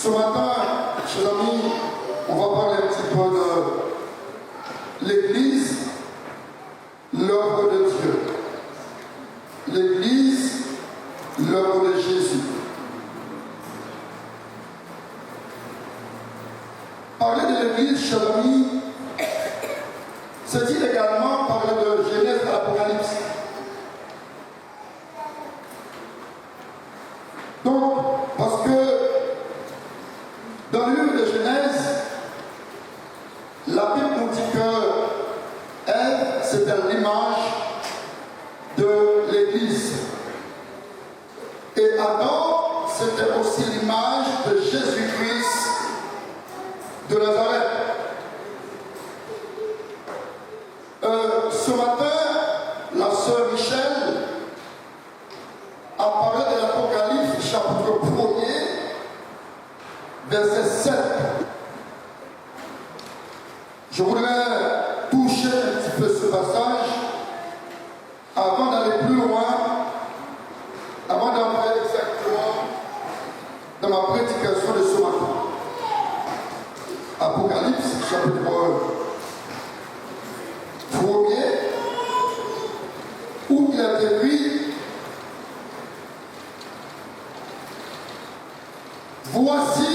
Ce matin, chers amis, on va parler un petit peu de l'Église, l'œuvre de Dieu. L'Église, l'œuvre de Jésus. Parler de l'Église, chers amis, c'est-il également parler de Genèse à l'Apocalypse. Donc, parce que dans le livre de Genèse, la Bible nous dit que Ève, c'était l'image de l'Église. Et Adam, c'était aussi l'image de Jésus-Christ de Nazareth. Ce matin, la sœur Michel a parlé de l'Apocalypse, chapitre 1er, verset 7. Je voudrais toucher un petit peu ce passage avant d'aller plus loin, avant d'entrer exactement dans ma prédication de ce matin. Apocalypse, chapitre 1er, où il a écrit: voici,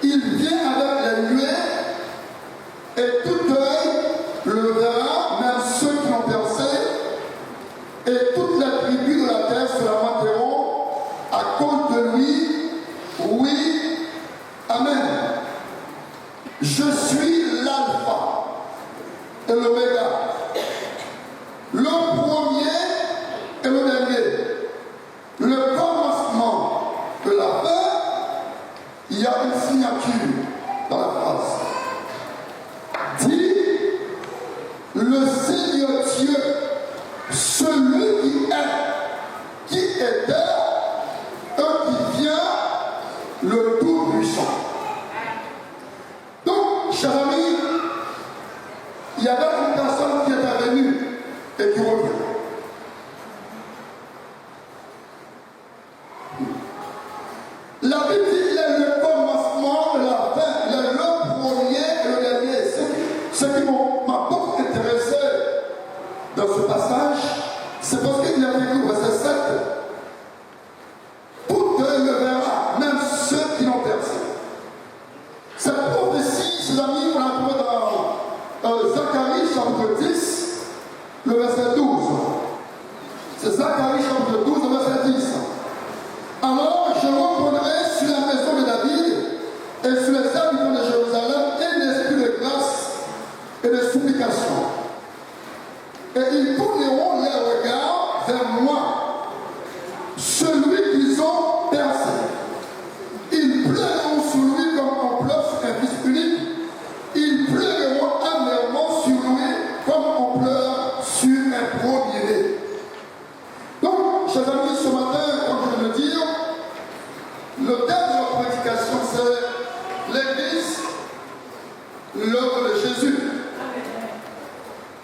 il vient avec les nuées, et tout œil le verra, même ceux qui l'ont percé, et toutes les tribus de la terre se lamenteront à cause de lui. Oui, amen. Je suis l'alpha et l'oméga, le premier et le dernier, le commencement de la fin. Il y a une signature dans la phrase. Dit le Seigneur Dieu, celui qui était, un qui vient, le Tout-Puissant. Donc, chers amis, il y avait une personne qui était venue et qui revient. La Bible dit qu'il est le commencement de la fin, il est le premier et le dernier. Ce qui m'a beaucoup intéressé dans ce passage, c'est parce qu'il y a écrit au verset 7: tout œil le verra, même ceux qui l'ont percé. Cette prophétie, ses amis, on la trouve dans Zacharie chapitre 10, le verset 12. C'est Zacharie chapitre 12, le verset 10. Alors je reprendrai sur la maison de David et sur les habitants de Jérusalem un esprit de grâce et de supplication. Et ils tourneront les regards vers moi, celui qu'ils ont percé. Ils pleureront sur lui comme on pleure sur un fils unique. Ils pleureront amèrement sur lui comme on pleure sur un premier-né. Donc, chers amis, ce matin, comme je viens de le dire, le thème de la prédication, c'est l'Église, l'œuvre de Jésus.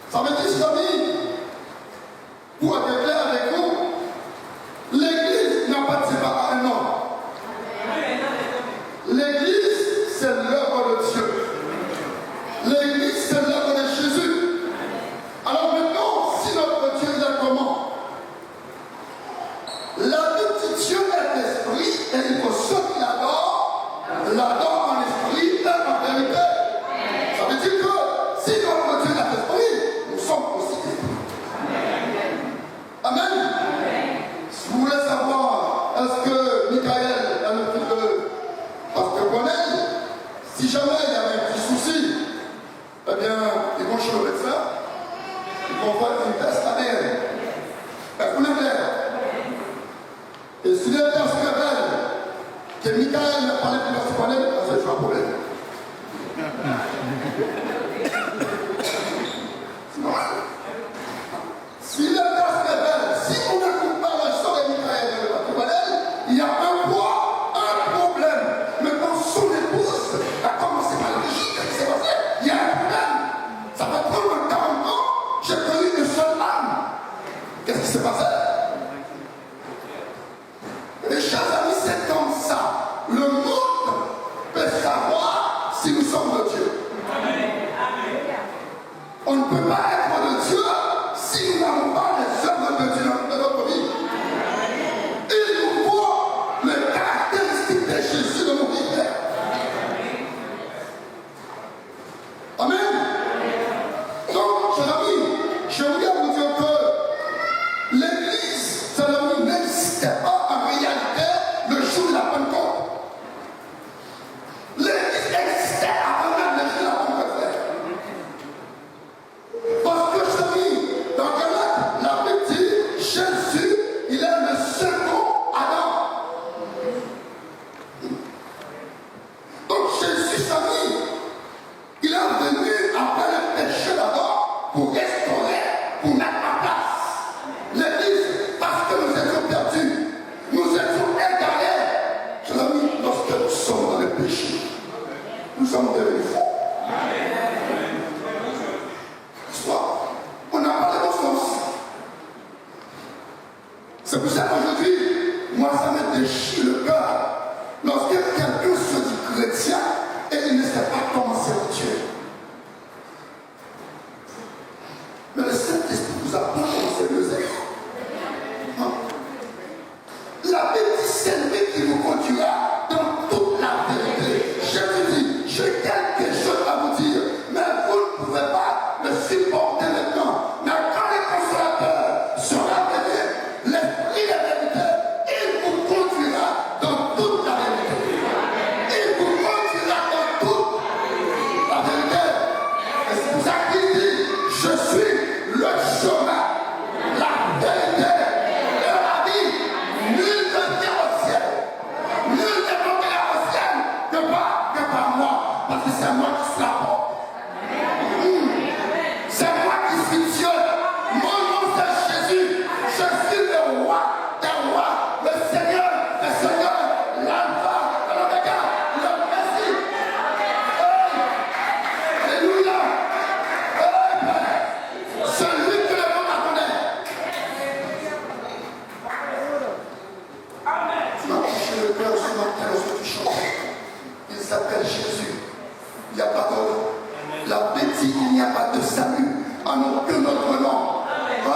Ça veut dire, chers amis, pour être clair avec vous, l'Église n'a pas de débat à un homme. L'Église, c'est l'œuvre de Dieu. L'Église, c'est l'œuvre de Jésus. Alors maintenant, si notre Dieu est comment? La Bible dit Dieu est esprit et il faut ceux qui l'adorent en esprit et en vérité. Ça veut dire que si notre Dieu est esprit, nous sommes aussi esprits. Amen. Si vous voulez savoir, est-ce que Michael est le fils de Pasteur Bonel, si jamais il y avait un petit souci, eh bien, ils vont chez le médecin, ils vont faire une test ADN. Est-ce qu'on est clair? Et si les tests révèlent que Michael n'a pas parlé de Pasteur Bonel, c'est un problème. Si les tests révèlent, si on n'écoute pas la histoire de Michael et de Pasteur Bonel, il y a un poids, un problème. Maintenant, son épouse a commencé par le régime. Qu'est-ce qui s'est passé? Il y a un problème. Ça va prendre 40 ans. J'ai connu une seule âme. Qu'est-ce qui s'est passé? Les chers amis, c'est comme ça. Le monde C'est pour ça qu'aujourd'hui, moi, ça me déchire le cœur lorsque quelqu'un se dit chrétien et il ne sait pas comment servir Dieu. Mais le Saint-Esprit vous apprend comment servir Dieu. La bêtise, c'est lui qui vous conduira dans toute la vérité. Jésus dit, j'ai quelque chose à vous dire, mais vous ne pouvez pas le supporter maintenant. Mais quand le consolateur sera venu, l'esprit de vérité, il vous conduira dans toute la vérité. Il vous conduira dans toute la vérité. Et c'est pour ça qu'il dit, je suis le chemin, la vérité et la vie. Nul ne vient au ciel. Nul ne montera au ciel que par moi. Parce que c'est moi qui suis la porte. C'est moi qui suis Dieu. Mon nom c'est Jésus. Je suis le roi des rois, le Seigneur des seigneurs, l'alpha, l'oméga, le Messie. Alléluia. Celui que le monde connaît. Tu m'as touché le cœur ce matin lorsque tu chantais. Il s'appelle Jésus. Il n'y a pas d'autre. La bêtise, il n'y a pas de salut en aucun autre nom. Oh,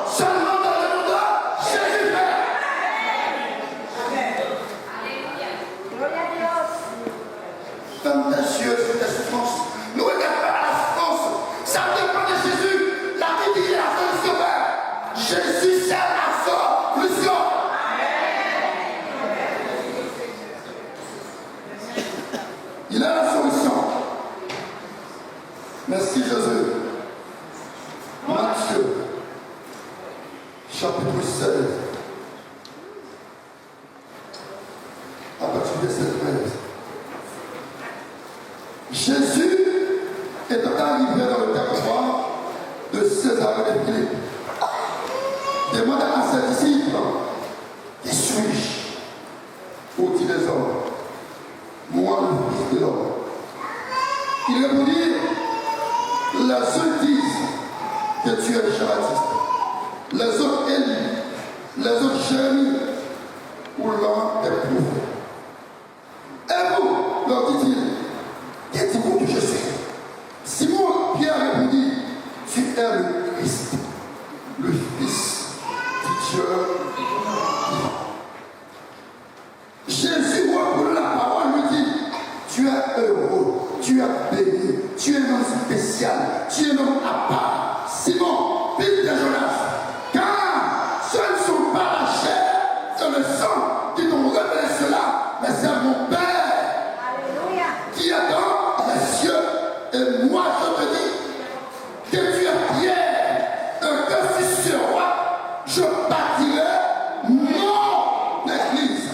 seulement dans le nom de Jésus. Ferme tes yeux sur tes souffrances. Ne regarde pas la souffrance. Ça dépend de Jésus. La vie dit la solution. Jésus, c'est la solution. Il est la solution. Merci Jésus. Matthieu, chapitre 16, à partir du verset 13. Jésus étant arrivé dans le territoire de Césarée de Philippe, demanda à ses disciples, qui suis-je? Où dit les hommes? Moi, le Fils de l'homme. Il répondit, les uns disent que tu es Jean-Baptiste, les autres Élie, les autres Jérémie, ou l'un des prophètes. Et vous, leur dit-il, qui dites-vous que je suis? Simon Pierre répondit, tu es le Christ, le Fils du Dieu vivant. Jésus reprit la parole, lui dit, tu es heureux, tu es béni, tu es un homme spécial, tu es un homme à part. Simon, fils de Jonas, car ce ne sont pas la chair et le sang qui t'ont révélé cela, mais c'est mon Père. Alléluia. Qui est dans les cieux. Et moi je te dis que tu es Pierre, et que sur ce roi, je bâtirai mon église.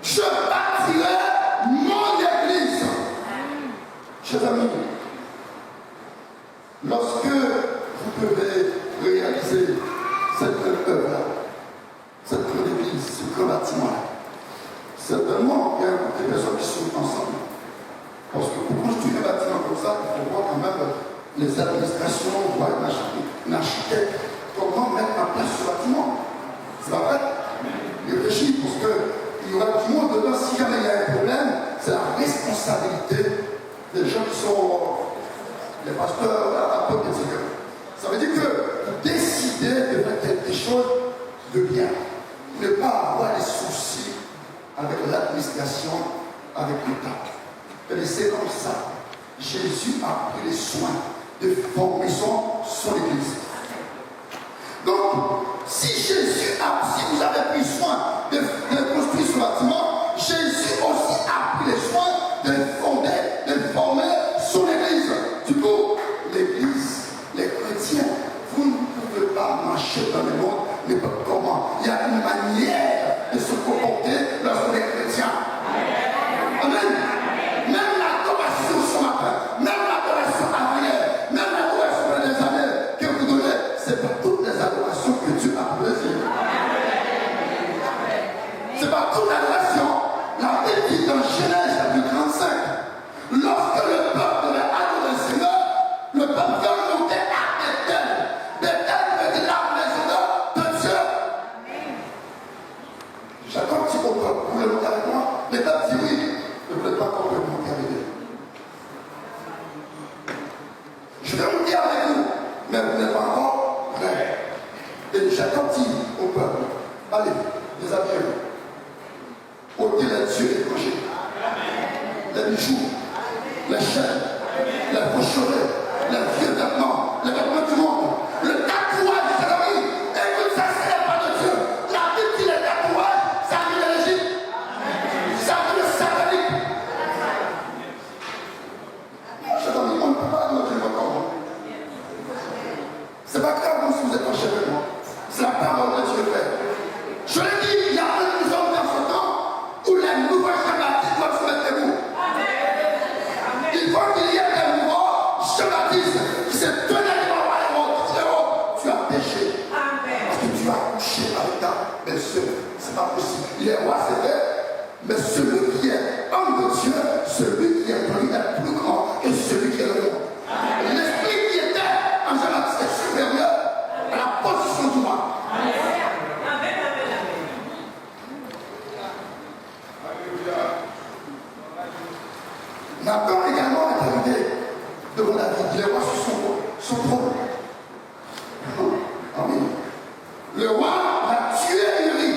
Je bâtirai mon église. Chers amis, lorsque vous devez réaliser cette œuvre-là, cette grande église, ce grand bâtiment-là, certainement il y a beaucoup de personnes qui sont ensemble. Parce que pour construire un bâtiment comme ça, il faut voir quand même les administrations, voir un architecte, comment mettre en place ce bâtiment. C'est pas vrai? Réfléchis, parce qu'il y aura du monde dedans. Si jamais il y a un problème, c'est la responsabilité des gens qui sont les pasteurs, apôtres, etc. Ça veut dire que vous décidez de faire quelque chose de bien. Ne pas avoir des soucis avec l'administration, avec l'État. Et c'est comme ça. Jésus a pris les soins de former son Église. Donc, si vous avez pris soin de construire ce bâtiment, Jésus aussi a pris les soins de former son Église. Du coup, l'Église, les chrétiens, vous ne pouvez pas marcher dans le monde n'importe comment. Il y a une manière de se comporter lorsqu'on est chrétien. Amen. Même l'adoration ce matin, même l'adoration arrière, même l'adoration des années que vous donnez, c'est pas toutes les adorations que Dieu a plaisir. C'est pas toute l'adoration. La Bible dit dans Genèse chapitre 35, lorsque le peuple devait adorer le Seigneur, le peuple veut monter à Bethel. Bethel veut dire la Et Jacob dit au peuple, allez, déshabillez-vous. Ôtez les yeux étrangers, les bijoux, les chaînes, les faucheurs, les vieux vêtements, les vêtements du monde, le tatouage de la vie. Écoute, ça, c'est la part de Dieu. La Bible dit le tatouage, ça vient de l'Égypte. Ça vient de satanique. Chers amis, on ne peut pas notre encore. C'est pas grave si vous êtes enchaîné avec moi. C'est la parole de Dieu fait. Je l'ai dit, il y a un homme dans ce temps où les nouvelles Jean-Baptiste doivent se mettre debout. Il faut qu'il y ait des nouveaux Jean-Baptiste qui se tenaient devant le royaume, qui disaient, oh, tu as péché. Parce que tu as couché avec ta belle-sœur. C'est pas possible. Il est roi, c'est vrai, mais celui qui est homme de Dieu, celui qui est pris est plus grand que celui qui est le roi. L'esprit qui était en Jean-Baptiste est supérieur à la position du roi. Nathan également est arrivé devant David. Il est roi sur son trône. Amen. Le roi a tué Uri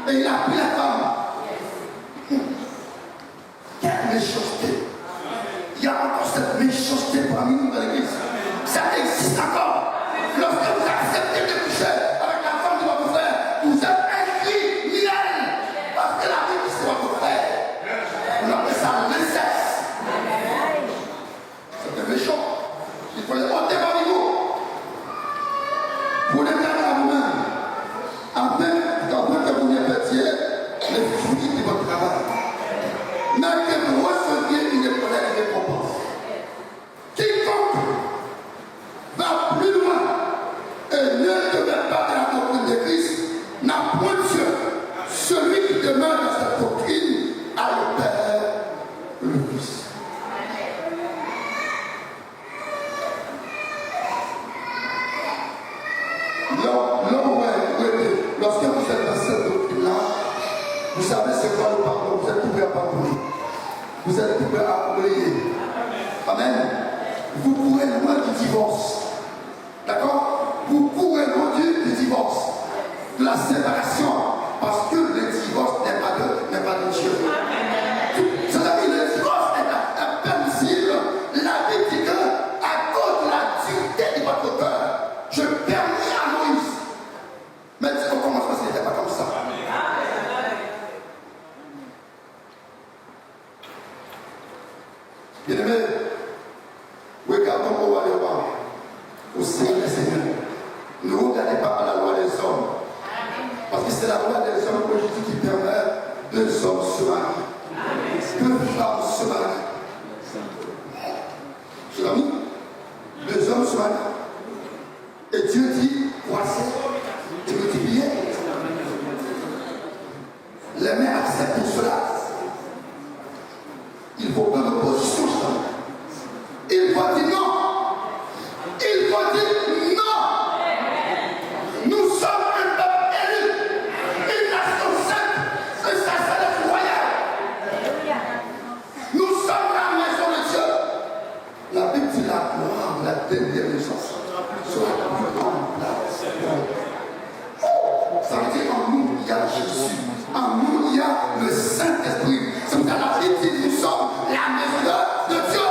et il a pris la femme. Quelle méchanceté. Il y a encore cette méchanceté parmi nous dans l'église. Ça existe encore. Lorsque vous acceptez de coucher avec la femme de votre frère, vous êtes inscrit miel. Parce que la Bible, c'est votre frère. On appelle ça l'inceste. C'est méchant. Il faut les ôter parmi vous. Vous les gardez à vous-même. Afin que vous ne perdiez les fruits de votre travail. Mais que vous receviez une récompense. Quiconque va plus loin et ne demeure pas dans la doctrine de Christ n'a point Dieu. Celui qui demeure dans cette doctrine a le Père, le Fils. Lorsque vous êtes dans cette doctrine-là, vous savez c'est quoi le pardon. Vous êtes tout prêt à pardonner. Vous êtes tout prêt à oublier. Amen. Vous courez loin du divorce. D'accord? Vous courez loin du divorce. De la séparation. Parce que le divorce n'est pas de Dieu. Vous savez, le divorce est permissible. La Bible dit que, à cause de la dureté de votre cœur, je permis à Moïse. Mais au commencement, ce n'était pas comme ça. Bien-aimé, regardons au roi des rois, au Seigneur des Seigneurs. Ne regardez pas à la loi des hommes. Parce que c'est la loi des hommes aujourd'hui qui permet deux hommes se marier. Deux femmes se marier. Je l'ai mis. Deux hommes se marient. Et Dieu dit, croissez et multipliez. Les mères acceptent cela. Il faut prendre position. Il faut dire non. Il faut dire non. Nous sommes un peuple élu, une nation sainte, un sacerdoce royal. Nous sommes la maison de Dieu. La Bible dit la gloire de la dernière naissance sera la plus grande place. Ça veut dire en nous, il y a Jésus. En nous, il y a le Saint-Esprit. C'est pour ça que la Bible dit nous sommes la maison de Dieu.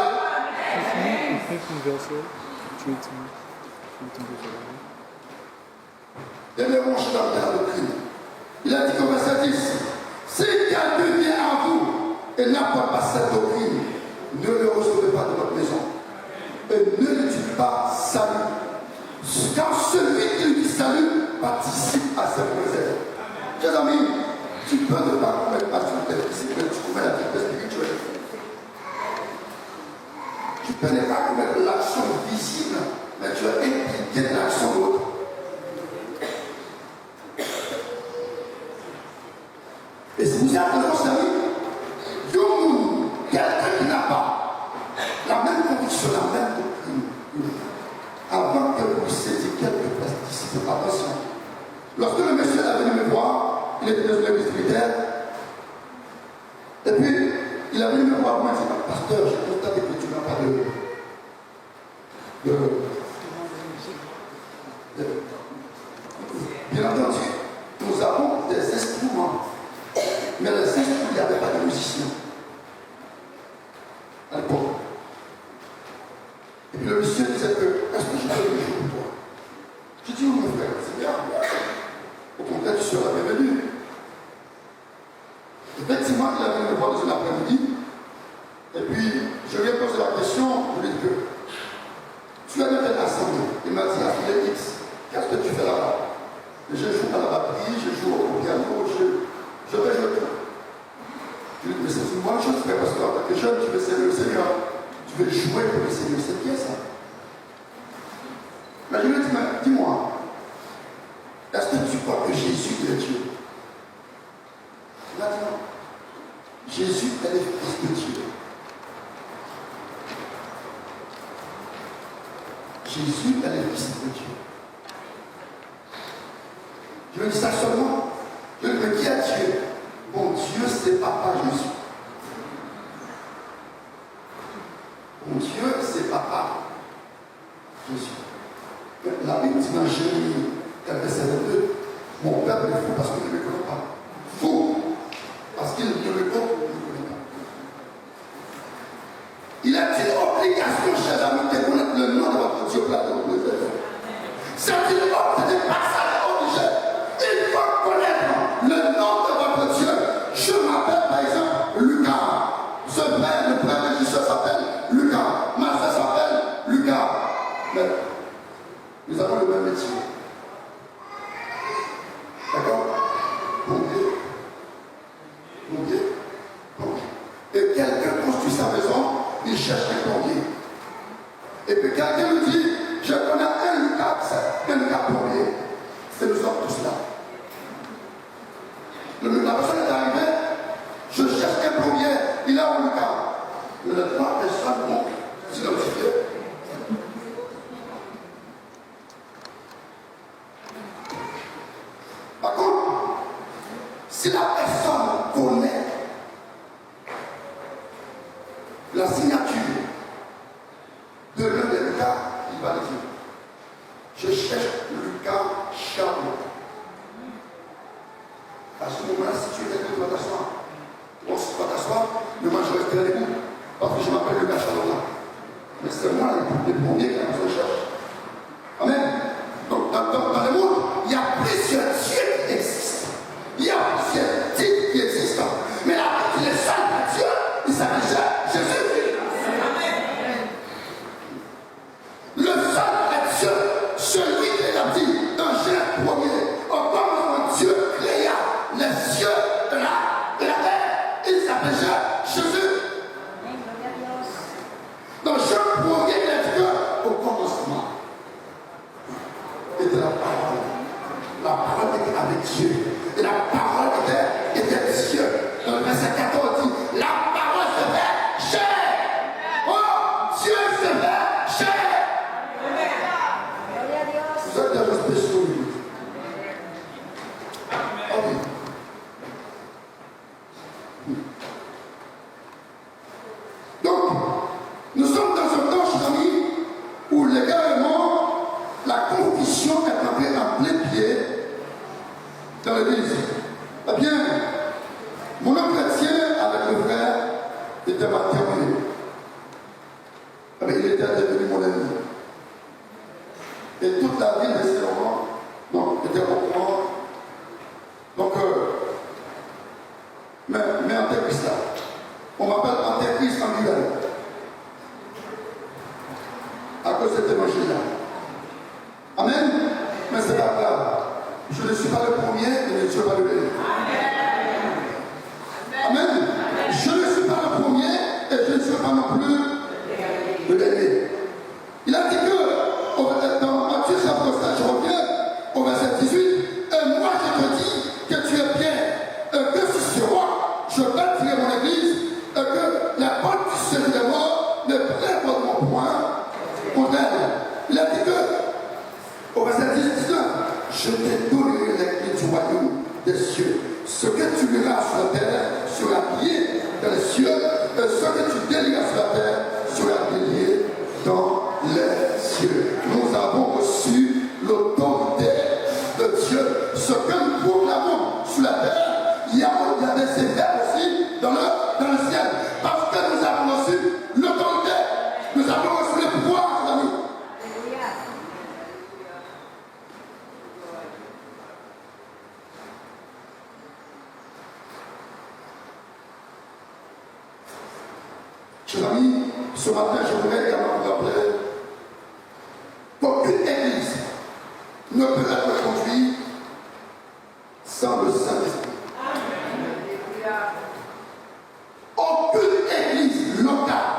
Et bien, mon cher dans la doctrine, il a dit au verset 10, si quelqu'un vient à vous et n'apporte pas cette doctrine, ne le recevez pas de votre maison. Et ne lui dites pas salut. Car celui qui lui dit salut participe à ses projets. Chers amis, tu peux ne pas commettre la activité physique, mais tu commets l'activité spirituelle. Tu peux ne pas commettre l'action visible, mais tu es impliqué dans l'action de l'autre. Et si vous êtes dans votre vie, quelqu'un qui n'a pas la même conviction, la même doctrine, avant que vous saisissiez quelques pesticides, attention. Lorsque le monsieur est venu me voir, il était dans une église militaire, et puis il est venu me voir, moi, il dit, pasteur, j'ai constaté que tu n'as pas Bien entendu, nous avons des instruments. Mais les instruments, il n'y avait pas de musiciens. À l'époque. Et puis le monsieur disait que, est-ce que je peux le jouer pour toi? Je dis, oui, mon frère, c'est bien. Au contraire, tu seras bienvenu. Effectivement, il avait une voix de l'après-midi. Et puis, je lui ai posé la question, je lui ai dit que tu as bien fait l'assemblée. Il m'a dit, Assemblée X, qu'est-ce que tu fais là-bas? Je joue à la batterie, je joue au piano, je vais jouer tout. Je lui ai dit, mais c'est une bonne chose, frère, parce qu'en tant que jeune, tu veux servir le Seigneur. Tu veux jouer pour le Seigneur, c'est bien ça. Mais je lui ai dit, mais dis-moi, est-ce que tu crois que Jésus est Dieu? Il a dit non. Jésus est le Fils de Dieu. Jésus est le Fils de Dieu. Je lui dis ça seulement. Je lui dis, mais qui est Dieu? Mon Dieu, c'est Papa Jésus. Mon Dieu, c'est Papa Jésus. La Bible dit dans Jérémie, verset 22, mon peuple est fou parce qu'il ne me connaît pas. Fou parce qu'il ne me connaît pas. Il est une obligation, chers amis, de connaître le nom de votre Dieu plat de votre Dieu. C'est une obligation, obligé. Il faut connaître le nom de votre Dieu. Je m'appelle par exemple Lucas. Ce père, le frère de Jésus s'appelle Lucas. Ma soeur s'appelle Lucas. Mais nous avons le même métier. D'accord? Plombier. Et quelqu'un construit sa maison, il cherche un plombier. Et puis quelqu'un lui dit, je connais un Lucas plombier. C'est nous sommes tous là. La personne est arrivée, je cherche un plombier, il est en Lucas. Le trois personnes vont s'identifier. Par contre, si la personne connaît la signature de l'un des Lucas, il va le dire. Je cherche Lucas Charles. À ce moment-là, si tu es d'accord, tu vas t'asseoir. Bon, si tu vas t'asseoir, mais moi je resterai debout. Parce que je m'appelle Lucas Charles. Mais c'est moi le premier qui a besoin de chercher. Amen. Donc, dans le monde, il y a plusieurs dieux qui existent. Il y a plusieurs types qui existent. Mais là, le seul Dieu, il s'appelle Jésus. Le seul Dieu, celui qui a dit dans Genèse 1er, au commencement Dieu créa les cieux de la terre. Il s'appelle Jésus. Dans Genèse 1er, il a dit que au commencement était la parole. La parole était avec Dieu. Et la parole était Dieu. Dans le verset 14, il dit, la parole se fait chair. Oh, Dieu se fait chair. Vous êtes déjà spéciaux. Ok. Donc, nous sommes dans un temps, chers amis, où légalement, la confession est entrée en plein pied dans l'église. Eh bien, mon entretien avec le frère était mal terminé. Eh bien, il était devenu mon ami. Et toute la ville de Saint-Laurent, donc, était au courant. Donc, mais Antéchrist là, on m'appelle Antéchrist en Guyane. À cause de cet évangile-là. Amen. Mais c'est pas grave. Je ne suis pas le premier et je ne suis pas le dernier. Amen. Je ne suis pas le premier et je ne suis pas non plus le dernier. Il a dit que dans Matthieu chapitre 5, je reviens au verset 18, et moi je te dis que tu es bien, que si c'est moi, je bâtirai mon église, et que la porte du séjour des morts ne prendra mon point pour elle. Il a dit que, au verset 19, je te donnerai les clés du royaume des cieux. Ce que tu liras sur la terre sera lié dans les cieux, et ce que tu délieras sur la terre sera délié dans les cieux. Nous avons reçu l'autorité de Dieu Chers amis, ce matin, je voudrais également vous rappeler qu'aucune église ne peut être conduite sans le Saint-Esprit. Aucune église locale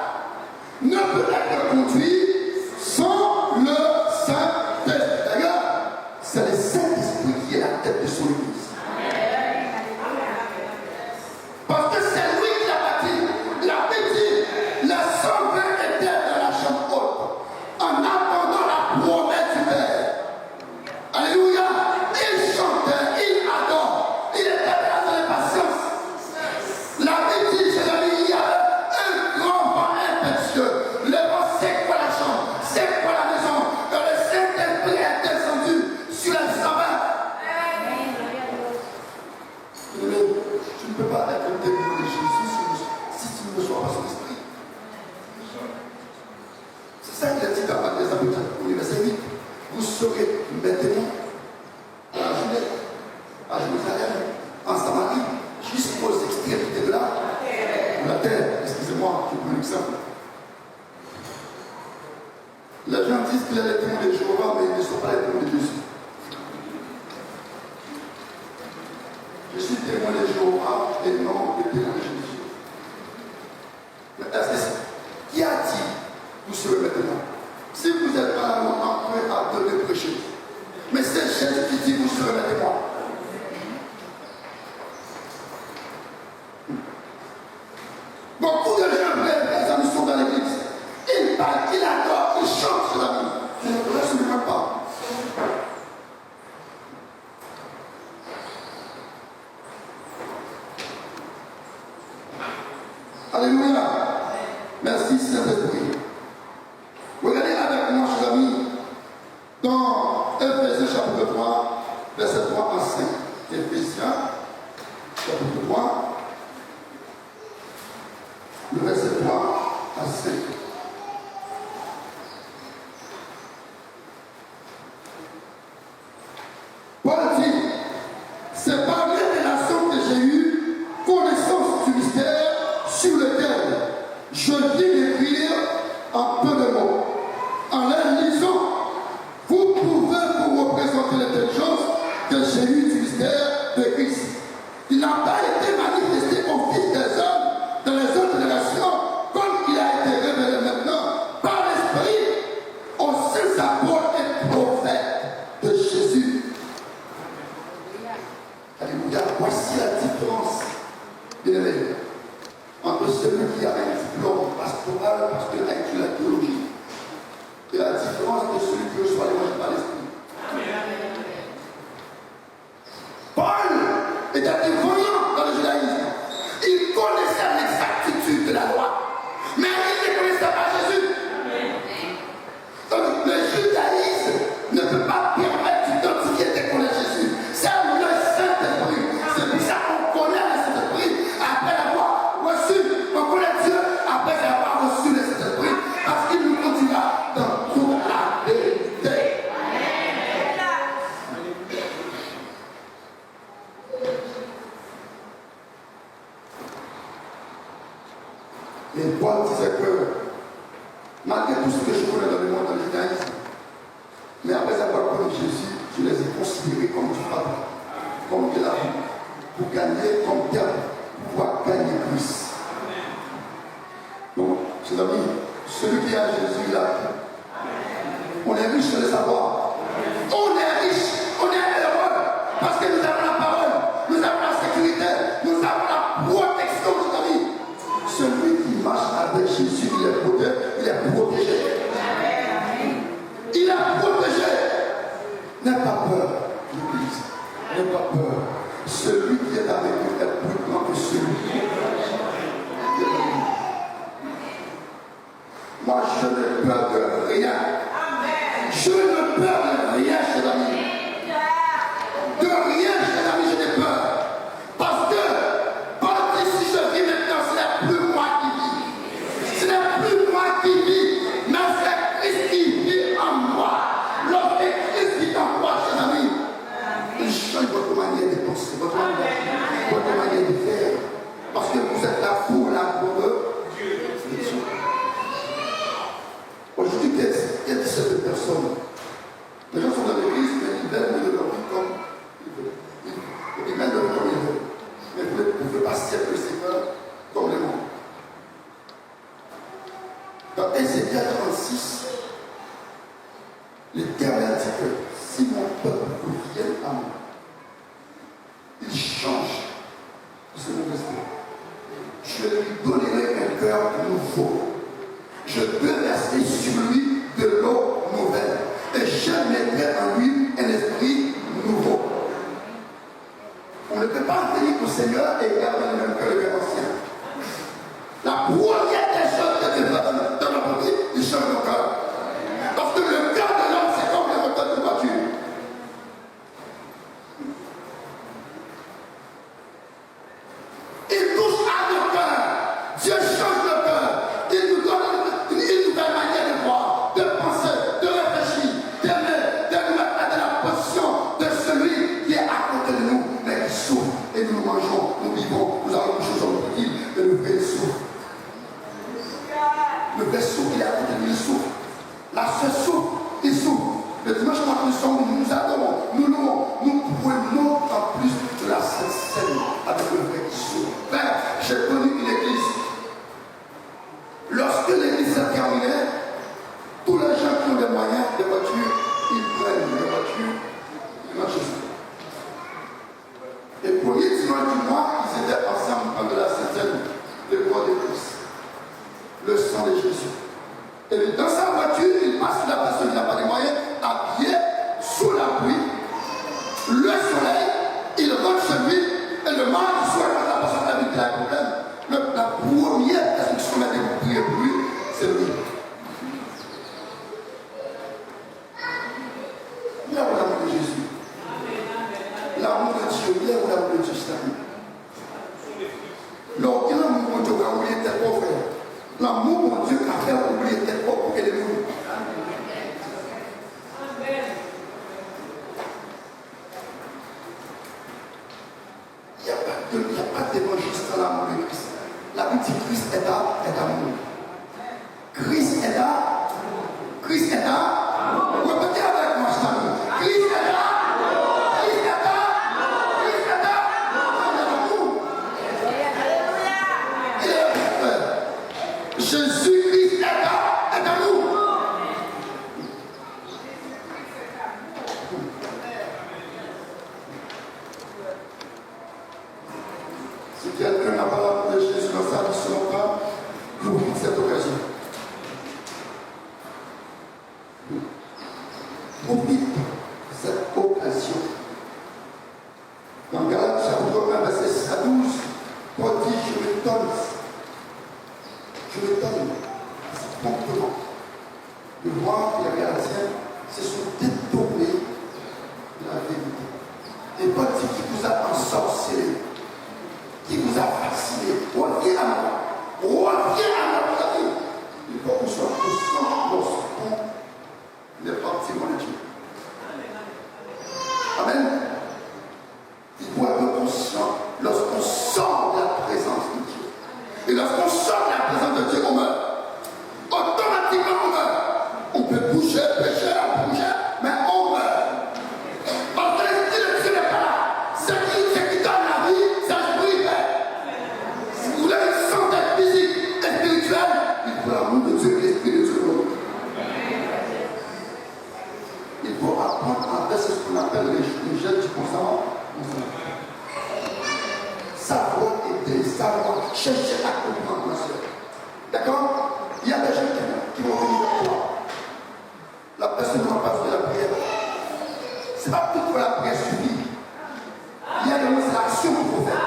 ne peut être conduite sans le Saint-Esprit. D'ailleurs, c'est le Saint-Esprit qui est la tête de son église. Parce que c'est lui qui a bâti. La Bible dit, les soldats étaient dans la chambre haute en attendant la promesse du Père. Alléluia. Il chantait, il adore, il était dans l'impatience. La Bible dit, c'est il y avait un grand vent impétueux. Le vent, c'est quoi la chambre? C'est quoi la maison? Que le Saint-Esprit est descendu sur les soldats. Tu ne peux pas être le témoin de Jésus si tu ne reçois pas son esprit. C'est ça qu'il a dit dans les Apôtres, au verset 8. Vous serez maintenant à la Judée, à Jérusalem, en Samarie, jusqu'aux extrémités de la terre. Excusez-moi, je prends l'exemple. Les gens disent qu'il y a les témoins de Jéhovah, mais ils ne sont pas les témoins de Jésus. Je suis témoin de Jéhovah et non le témoin de Jésus. Mais est-ce que qui a dit vous serez maintenant? Si vous êtes pas un moment prêt à donner prêcher, mais c'est Jésus qui dit vous serez maintenant. Beaucoup de gens rêvent, les amis sont dans l'église. Ils parlent, ils adorent, ils chantent sur la vie. Je ne le reste même pas. Alléluia. Merci Saint-Esprit. Regardez avec moi, chers amis, dans Ephésiens chapitre 3, verset 3 à 5. Ephésiens chapitre 3, le verset 3 à 5. Paul dit, c'est par révélation que j'ai eu connaissance du mystère sur lequel je viens d'écrire en peu de mots. En les lisant, vous pouvez vous représenter l'intelligence que j'ai eue du mystère de Christ. Il n'a pas été manifesté au fils des hommes dans les autres générations, comme il a été révélé maintenant par l'Esprit aux saints apôtres et prophètes de Jésus. Alléluia. Voici la différence, bien-aimés, entre celui qui a un diplôme pastoral parce qu'il a étudié la théologie et la différence de celui qui reçoit l'évangile par l'Esprit. Paul était un voyant dans le judaïsme. Il connaissait l'exactitude de la loi, mais il ne connaissait pas Jésus. Donc le judaïsme ne peut pas permettre d'identifier dès qu'on est Jésus. C'est le Saint-Esprit. C'est pour ça qu'on connaît le Saint-Esprit après l'avoir reçu. On connaît Dieu après avoir reçu le Saint-Esprit, parce qu'il nous conduira dans toute la vérité. Et Paul disait que malgré tout ce que je connais dans le monde, dans le judaïsme, mais après avoir connu Jésus, je les ai considérés comme du frère, comme de la vie, pour gagner comme terme, pour pouvoir gagner plus. Donc, chers amis, celui qui a Jésus, il a tout. On est riche de le savoir. On est riche, on est heureux, parce que nous avons la parole, nous avons la sécurité, nous avons la protection de notre vie. Celui qui marche avec Jésus, il est protégé. Il est protégé. Il est protégé. N'aie pas peur, l'Église. N'aie pas peur. Celui qui est avec nous est plus grand que celui qui est avec nous. Moi, je n'ai peur de rien. Je ne peur de rien, chers amis. De rien, chers amis, je n'ai peur. Parce que, si je vis maintenant, ce n'est plus moi qui vis. Ce n'est plus moi qui vis, mais c'est Christ qui vit en moi. Lorsque Christ vit en moi, chers amis, il change votre manière de penser, votre manière de faire. Parce que vous êtes là pour la gloire Aujourd'hui, quelle est cette personne? Les gens sont dans l'église, mais ils veulent de leur vie comme ils veulent. Ils mènent leur vie comme ils veulent. Mais vous ne pouvez pas servir le Seigneur comme les mondes. Dans Ézéchiel 36, l'Éternel dit que si mon peuple revient à moi, il change de ce mauvais esprit. Je lui donnerai un cœur nouveau. Je déverserai sur lui de l'eau nouvelle. Et je mettrai en lui un esprit nouveau. On ne peut pas venir au Seigneur et garder le même cœur que l'ancien. La première des choses que Dieu fait dans notre vie, il change nos cœurs. Parce que le cœur de l'homme, c'est comme le moteur de voiture. Il touche à nos cœurs. Dieu change nos cœurs. Il nous donne une nouvelle manière de voir, de penser, de réfléchir, d'aimer, de nous mettre dans la position de celui qui est à côté de nous, mais qui souffre. Et nous mangeons, nous vivons, nous avons couché sur notre île, et le vrai souffre. Le vrai souffre, il est à côté de lui, il souffre. La sœur souffre, il souffre. Le dimanche matin, nous adorons, nous louons, nous prenons en plus de la Sainte Seine avec le vrai qui souffre. Frère, j'ai connu une église. Lorsque l'église s'est terminée, tous les gens qui ont des moyens, des voitures, ils prennent les voitures, ils vont chez eux. Et pour les dimanche du mois, ils étaient ensemble en de la Sainte Seine, le corps de Christ, le sang de Jésus. Et dans sa voiture, il passe la personne qui n'a pas de moyens, à pied, sous la pluie, le soleil, il rentre chez lui, et le mardi soir, quand la personne a vu qu'il a un problème, la première personne qui se met à prier pour lui, c'est lui. Il y a l'amour de Jésus. L'amour de Dieu, il y a l'amour de Dieu, c'est l'amour. Donc, il y a l'amour de Dieu qui a oublié tes pauvres. L'amour de Dieu qui a fait oublier tes pauvres pour qu'elle est nous. Il n'y a pas d'évangéliste dans l'amour de Christ. La Bible dit Christ est d'amour. Christ est là. Christ est là. Répétez avec moi cet amour. Christ est là. Christ est là. Christ est là. Il est d'amour. Il est là. Jésus-Christ est là. Est d'amour. Si quelqu'un n'a pas l'amour de Jésus dans sa vie, ce n'est pas pour cette occasion. Profite de cette occasion. Dans Galates chapitre 1, verset 6 à 12, Paul dit, je m'étonne promptement de voir que les Galatiens se sont détournés de la vérité. Et Paul dit qu'il vous a ensorcelé, qui vous a fasciné. Reviens à moi. Reviens à moi, vous avez. Il faut qu'on soit conscient lorsqu'on est parti loin de Dieu. Amen. Il faut être conscient lorsqu'on sort de la présence de Dieu. Et lorsqu'on sort de la présence de Dieu, on meurt. Automatiquement, on meurt. On peut bouger, pécher, on peut bouger, mais on meurt. Parce que l'esprit de Dieu n'est pas là. Ce qui donne la vie, c'est l'esprit fait. Si vous voulez une santé physique et spirituelle, il faut l'amour de Dieu et l'esprit de Dieu. Il faut apprendre à faire ce qu'on appelle les jeunes du consentement. Savoir aider, savoir chercher à comprendre, ma soeur. D'accord? Il y a des gens qui vont venir vers toi. La personne ne va pas faire la prière. Ce n'est pas tout que la prière suffit. Il y a des l'action qu'il faut faire.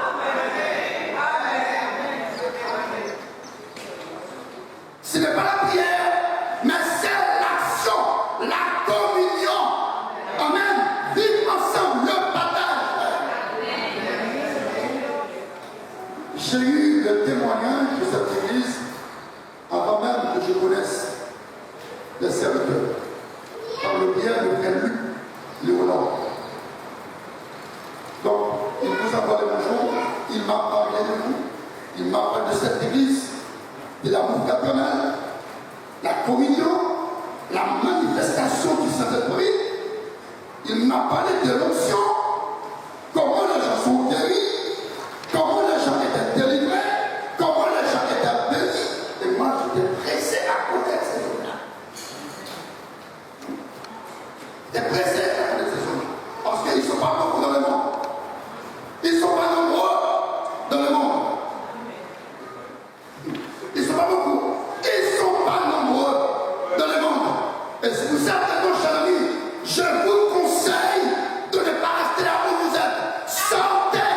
Ce n'est pas la prière, mais c'est l'action, la communion. Amen. Vivre ensemble, le partage. J'ai eu le témoignage de cette église avant même que je connaisse les serviteurs. Par le biais de frère Luc Léonard. Donc, il nous a parlé un jour, il m'a parlé de nous, il m'a parlé de cette église. de l'amour fraternel, la communion, la manifestation du Saint-Esprit. Il m'a parlé de l'onction, comment les gens sont guéris, comment les gens étaient délivrés, comment les gens étaient bénis. Et moi, j'étais pressé à connaître ces hommes-là. J'étais pressé à connaître ces hommes-là. Parce qu'ils ne sont pas beaucoup dans le monde. Ils ne sont pas nombreux dans le monde. Ils ne sont pas beaucoup. Ils ne sont pas nombreux dans le monde. Et si vous êtes dans cher ami, je vous conseille de ne pas rester là où vous êtes. Sortez,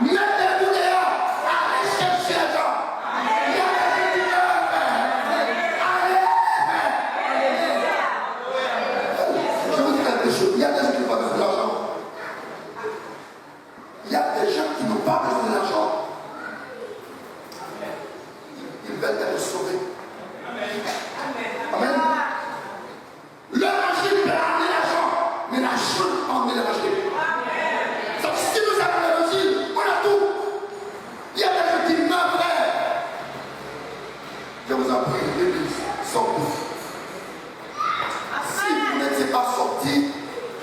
mettez-vous dehors, allez chercher les gens. Il y a des gens qui veulent faire. Allez. Je vous dis quelque chose. Il y a des gens qui n'ont pas besoin de l'argent. Il y a des gens qui n'ont pas besoin de l'argent. Ils veulent être sauvés. Amen. L'évangile peut amener l'argent, mais l'argent peut emmener l'évangile. Donc si nous avons l'évangile, on a tout. Il y a des gens qui meurent, frère. Je vous en prie, l'église, sortez. Si vous n'étiez pas sortis,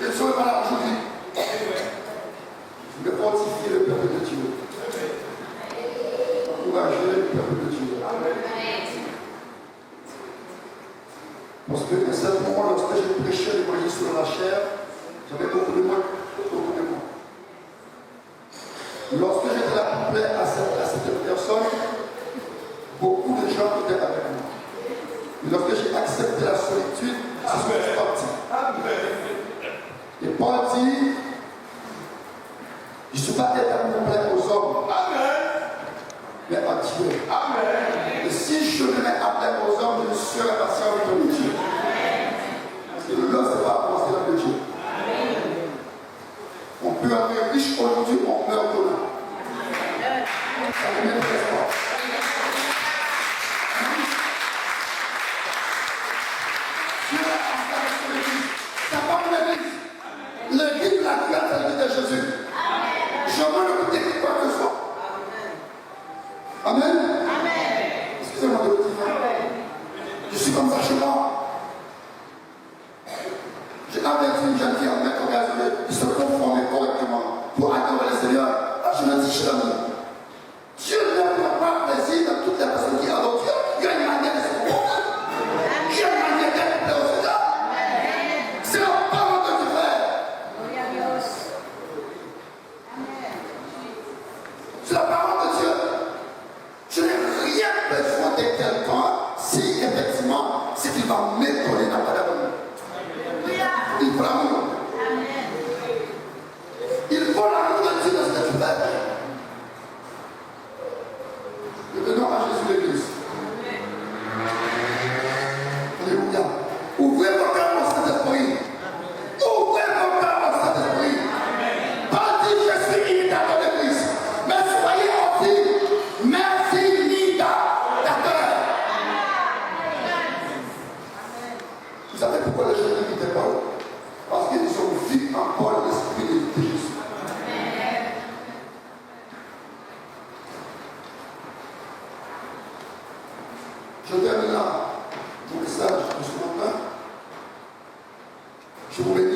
je ne serais pas là aujourd'hui. Je vais fortifier le peuple de Dieu. Encourager le peuple de Dieu. Parce qu'à un certain moment, lorsque j'ai prêché l'évangile sur la chair, j'avais beaucoup de moins. Lorsque j'étais là pour plaire à cette personne, beaucoup de gens étaient avec moi. Et lorsque j'ai accepté la solitude, je suis parti. Et Paul dit, je ne suis pas complet aux hommes, mais à Dieu. Et si je me mets à plaire aux hommes, je ne serai pas serviteur de Dieu. Parce que l'homme, ce n'est pas pour servir de Dieu. On peut être riche aujourd'hui, on meurt demain. Ça ne m'intéresse pas. Dieu a installé sur l'église. Ça part de l'église. L'église, la grâce à l'église de Jésus. Je veux ne vous dire quoi que ce soit. Amen. Excusez-moi de vous dire. Je suis comme ça chez moi. J'ai averti une jeune fille en mettre au gaz de se conformer correctement pour adorer le Seigneur. Je me dis, cher ami, Dieu ne prend pas plaisir dans toutes les personnes qui adorent Dieu. Il y a une manière de se comporter. Il y a une manière d'être plaisir au Seigneur. C'est la parole de Dieu, frère. C'est la parole de Dieu. Je n'ai rien besoin de quelqu'un si effectivement ce qui va m'étonner n'a pas d'amour. Il faut l'amour. Il faut l'amour de Dieu dans ce que tu fais. Revenons à Jésus l'église. Alléluia. Ouvrez vos cœurs au Saint-Esprit. Ouvrez vos cœurs au Saint-Esprit. Pas dire je suis imitateur de Christ. Mais soyez aussi merci imitateur. Vous savez pourquoi les gens n'imitaient pas? Parce qu'ils ont vu encore l'esprit de Jésus. Je termine là mon message de ce matin. Je vous remercie.